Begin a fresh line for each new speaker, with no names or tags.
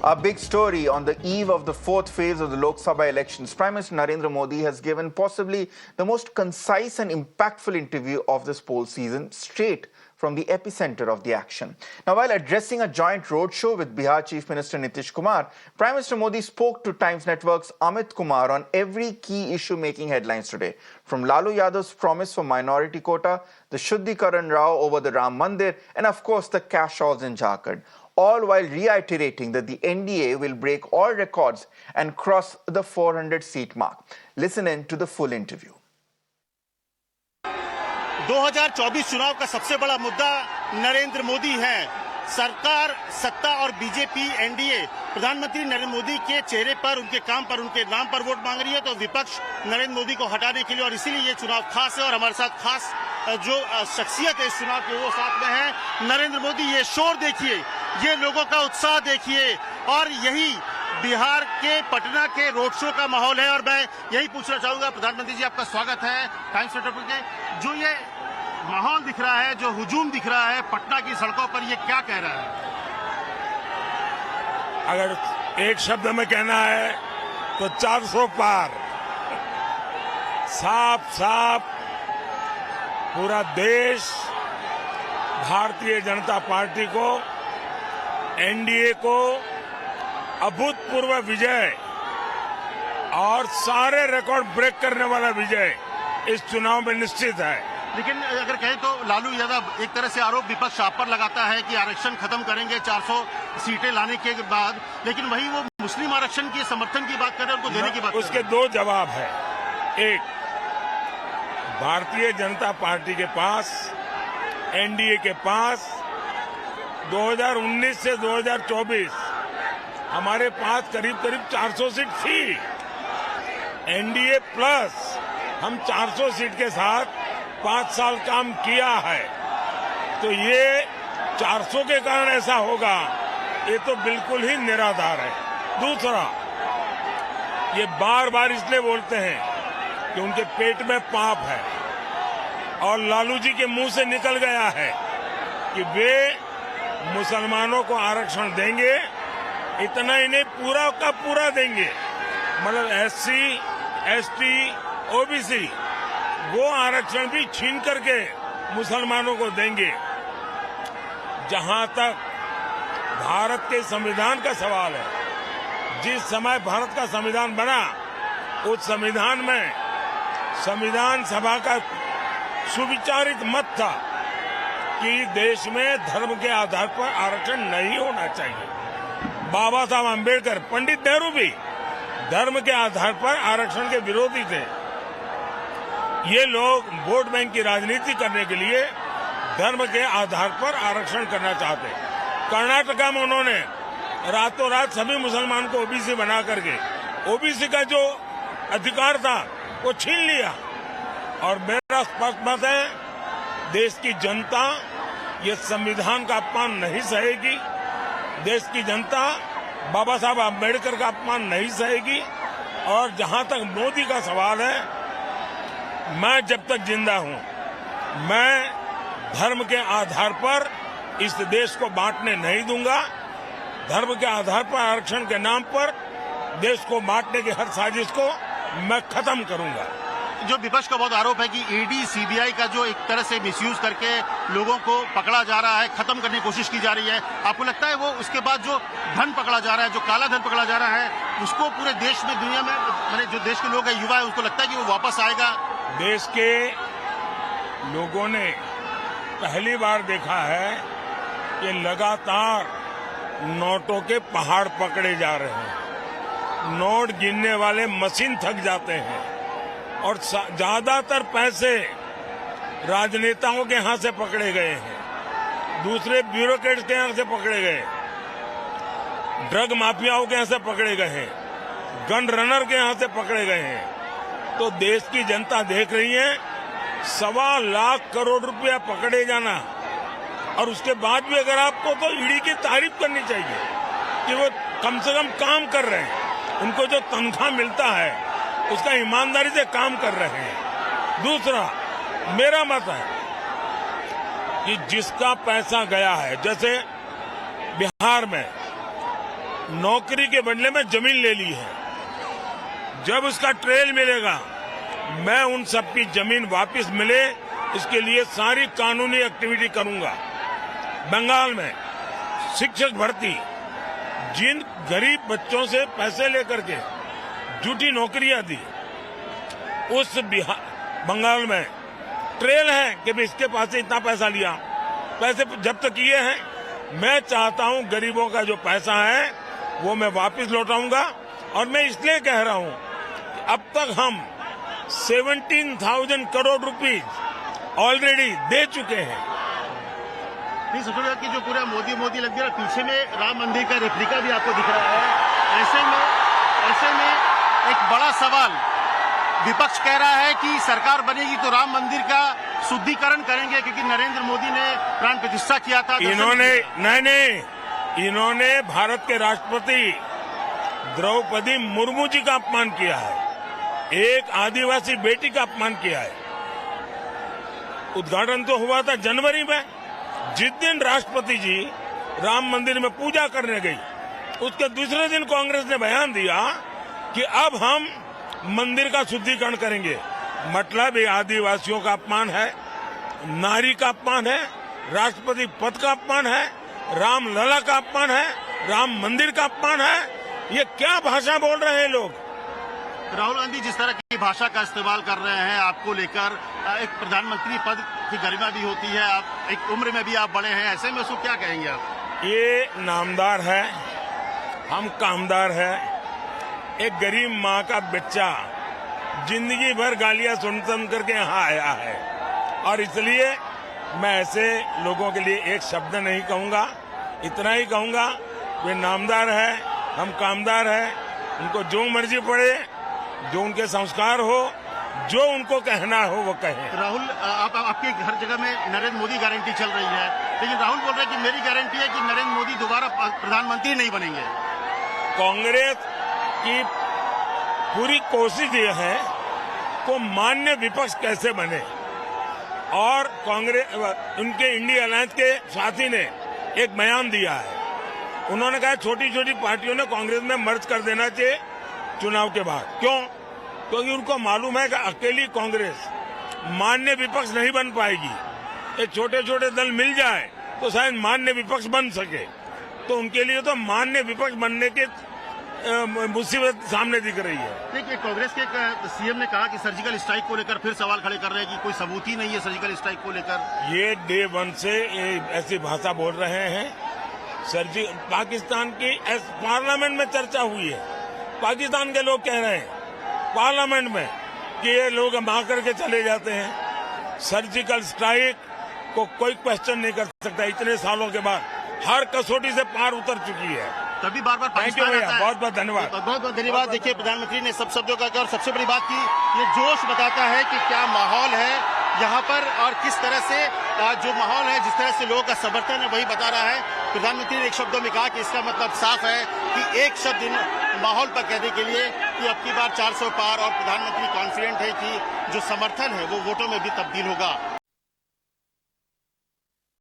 A big story on the eve of the fourth phase of the Lok Sabha elections. Prime Minister Narendra Modi has given possibly the most concise and impactful interview of this poll season, straight from the epicenter of the action. Now, while addressing a joint roadshow with Bihar Chief Minister Nitish Kumar, Prime Minister Modi spoke to Times Network's Amit Kumar on every key issue making headlines today. From Lalu Yadav's promise for minority quota, the Shuddhikaran Rao over the Ram Mandir, and of course the cash hauls in Jharkhand. All while reiterating that the NDA will break all records and cross the 400-seat mark. Listen in to the full interview.
2024 चुनाव का सबसे बड़ा मुद्दा नरेंद्र मोदी है। सरकार, सत्ता और BJP NDA प्रधानमंत्री नरेंद्र मोदी के चेहरे पर, उनके काम पर, उनके नाम पर वोट मांग रही है, तो विपक्ष नरेंद्र मोदी को हटाने के लिए, और इसीलिए ये चुनाव खास है। और हमारे साथ खास जो शख्सियत है इस चुनाव के, वो साथ में है नरेंद्र मोदी। ये शोर देखिए, ये लोगों का उत्साह देखिए, और यही बिहार के पटना के रोड शो का माहौल है। और मैं यही पूछना चाहूंगा, प्रधानमंत्री जी आपका स्वागत है टाइम्स नेटवर्क के। जो ये माहौल दिख रहा है, जो हुजूम दिख रहा है पटना की सड़कों पर, ये क्या कह रहा है?
अगर एक शब्द में कहना है तो 400 पार। साफ साफ पूरा देश भारतीय जनता पार्टी को, एनडीए को अभूतपूर्व विजय और सारे रिकॉर्ड ब्रेक करने वाला विजय इस चुनाव में निश्चित है।
लेकिन अगर कहें तो लालू यादव, एक तरह से आरोप विपक्ष आप पर लगाता है कि आरक्षण खत्म करेंगे 400 सीटें लाने के बाद, लेकिन वही वो मुस्लिम आरक्षण के समर्थन की बात कर रहे हैं, उनको देने की बात।
उसके दो जवाब है। एक, भारतीय जनता पार्टी के पास, एनडीए के पास 2019 से 2024 हमारे पास करीब 400 सीट थी। एनडीए प्लस हम 400 सीट के साथ 5 साल काम किया है, तो ये 400 के कारण ऐसा होगा, ये तो बिल्कुल ही निराधार है। दूसरा, ये बार बार इसलिए बोलते हैं कि उनके पेट में पाप है, और लालू जी के मुंह से निकल गया है कि वे मुसलमानों को आरक्षण देंगे। इतना ही नहीं, पूरा का पूरा देंगे। मतलब एससी, एसटी, ओबीसी वो आरक्षण भी छीन करके मुसलमानों को देंगे। जहां तक भारत के संविधान का सवाल है, जिस समय भारत का संविधान बना, उस संविधान में संविधान सभा का सुविचारित मत था कि देश में धर्म के आधार पर आरक्षण नहीं होना चाहिए। बाबा साहब अम्बेडकर, पंडित नेहरू भी धर्म के आधार पर आरक्षण के विरोधी थे। ये लोग वोट बैंक की राजनीति करने के लिए धर्म के आधार पर आरक्षण करना चाहते। कर्नाटका में उन्होंने रातों रात सभी मुसलमान को ओबीसी बना करके ओबीसी का जो अधिकार था वो छीन लिया। और मेरा स्पष्ट मत है, देश की जनता ये संविधान का अपमान नहीं सहेगी। देश की जनता बाबा साहब अम्बेडकर का अपमान नहीं सहेगी। और जहां तक मोदी का सवाल है, मैं जब तक जिंदा हूं, मैं धर्म के आधार पर इस देश को बांटने नहीं दूंगा। धर्म के आधार पर आरक्षण के नाम पर देश को बांटने की हर साजिश को मैं खत्म करूंगा।
जो विपक्ष का बहुत आरोप है कि ईडी, सीबीआई का जो एक तरह से मिसयूज करके लोगों को पकड़ा जा रहा है, खत्म करने की कोशिश की जा रही है, आपको लगता है वो उसके बाद जो धन पकड़ा जा रहा है, जो काला धन पकड़ा जा रहा है, उसको पूरे देश में, दुनिया में, मैंने जो देश के लोग हैं, युवा है, उनको लगता है कि वो वापस आएगा?
देश के लोगों ने पहली बार देखा है कि लगातार नोटों के पहाड़ पकड़े जा रहे हैं। नोट गिनने वाले मशीन थक जाते हैं, और ज्यादातर पैसे राजनेताओं के हाथ से पकड़े गए हैं, दूसरे ब्यूरोक्रेट्स के हाथ से पकड़े गए, ड्रग माफियाओं के हाथ से पकड़े गए हैं, गन रनर के हाथ से पकड़े गए हैं। तो देश की जनता देख रही है, 1.25 लाख करोड़ रुपया पकड़े जाना, और उसके बाद भी अगर आपको, तो ईडी की तारीफ करनी चाहिए कि वो कम से कम काम कर रहे हैं। उनको जो तनख्वाह मिलता है उसका ईमानदारी से काम कर रहे हैं। दूसरा, मेरा मत है कि जिसका पैसा गया है, जैसे बिहार में नौकरी के बदले में जमीन ले ली है। जब उसका ट्रेल मिलेगा, मैं उन सबकी जमीन वापस मिले, इसके लिए सारी कानूनी एक्टिविटी करूंगा। बंगाल में शिक्षक भर्ती, जिन गरीब बच्चों से पैसे लेकर के झूठी नौकरियां दी, उस बंगाल में ट्रेल है कि भी इसके पास से इतना पैसा लिया, पैसे जब तक किए हैं। मैं चाहता हूं गरीबों का जो पैसा है वो मैं वापस लौटाऊंगा। और मैं इसलिए कह रहा हूं कि अब तक हम 17,000 करोड़ रुपीज ऑलरेडी दे चुके हैं।
नहीं सोचोगे कि जो पूरा मोदी मोदी लग गया, पीछे में राम मंदिर का रेप्लिका भी आपको दिख रहा है। ऐसे में एक बड़ा सवाल, विपक्ष कह रहा है कि सरकार बनेगी तो राम मंदिर का शुद्धिकरण करेंगे, क्योंकि नरेंद्र मोदी ने प्राण प्रतिष्ठा किया था।
इन्होंने भारत के राष्ट्रपति द्रौपदी मुर्मू जी का अपमान किया है, एक आदिवासी बेटी का अपमान किया है। उद्घाटन तो हुआ था जनवरी में। जिस दिन राष्ट्रपति जी राम मंदिर में पूजा करने गई, उसके दूसरे दिन कांग्रेस ने बयान दिया कि अब हम मंदिर का शुद्धिकरण करेंगे। मतलब ये आदिवासियों का अपमान है, नारी का अपमान है, राष्ट्रपति पद का अपमान है, रामलला का अपमान है, राम मंदिर का अपमान है। ये क्या भाषा बोल रहे हैं लोग?
राहुल गांधी जिस तरह की भाषा का इस्तेमाल कर रहे हैं आपको लेकर, एक प्रधानमंत्री पद की गरिमा भी होती है, आप एक उम्र में भी आप बड़े हैं, ऐसे में उसको क्या कहेंगे आप?
ये नामदार है, हम कामदार है। एक गरीब माँ का बच्चा जिंदगी भर गालियां सुन करके यहाँ आया है, और इसलिए मैं ऐसे लोगों के लिए एक शब्द नहीं कहूंगा, इतना ही कहूंगा वे नामदार है, हम कामदार है। उनको जो मर्जी पड़े, जो उनके संस्कार हो, जो उनको कहना हो वो कहें।
राहुल, आपकी हर जगह में नरेंद्र मोदी गारंटी चल रही है, लेकिन राहुल बोल रहे हैं कि मेरी गारंटी है कि नरेंद्र मोदी दोबारा प्रधानमंत्री नहीं बनेंगे।
कांग्रेस की पूरी कोशिश ये है को मान्य विपक्ष कैसे बने, और कांग्रेस उनके इंडिया अलायंस के साथी ने एक बयान दिया है। उन्होंने कहा छोटी छोटी पार्टियों ने कांग्रेस में मर्ज कर देना चाहिए चुनाव के बाद। क्यों? क्योंकि उनको मालूम है कि अकेली कांग्रेस मान्य विपक्ष नहीं बन पाएगी। ये छोटे छोटे दल मिल जाए तो शायद मान्य विपक्ष बन सके, तो उनके लिए तो मान्य विपक्ष बनने के मुसीबत सामने दिख रही है।
देखिए, कांग्रेस के सीएम ने कहा कि सर्जिकल स्ट्राइक को लेकर फिर सवाल खड़े कर रहे हैं कि कोई सबूत ही नहीं है सर्जिकल स्ट्राइक को लेकर।
ये डे 1 से ये ऐसी भाषा बोल रहे हैं। पाकिस्तान की पार्लियामेंट में चर्चा हुई है, पाकिस्तान के लोग कह रहे हैं पार्लियामेंट में कि ये लोग मार करके चले जाते हैं। सर्जिकल स्ट्राइक को कोई क्वेश्चन नहीं कर सकता। इतने सालों के बाद हर कसौटी से पार उतर चुकी है।
तभी बार बार
थैंक यू भैया, बहुत बहुत धन्यवाद।
बहुत बहुत धन्यवाद। देखिए, प्रधानमंत्री ने सब शब्दों का कहा, और सबसे बड़ी बात की ये जोश बताता है कि क्या माहौल है यहाँ पर, और किस तरह से जो माहौल है, जिस तरह से लोगों का समर्थन है, वही बता रहा है। प्रधानमंत्री ने एक शब्दों में कहा कि इसका मतलब साफ है कि एक शब्द इन माहौल पर कहने के लिए कि अब की बार 400 पार, और प्रधानमंत्री कॉन्फिडेंट है कि जो समर्थन है वो वोटों में भी तब्दील होगा।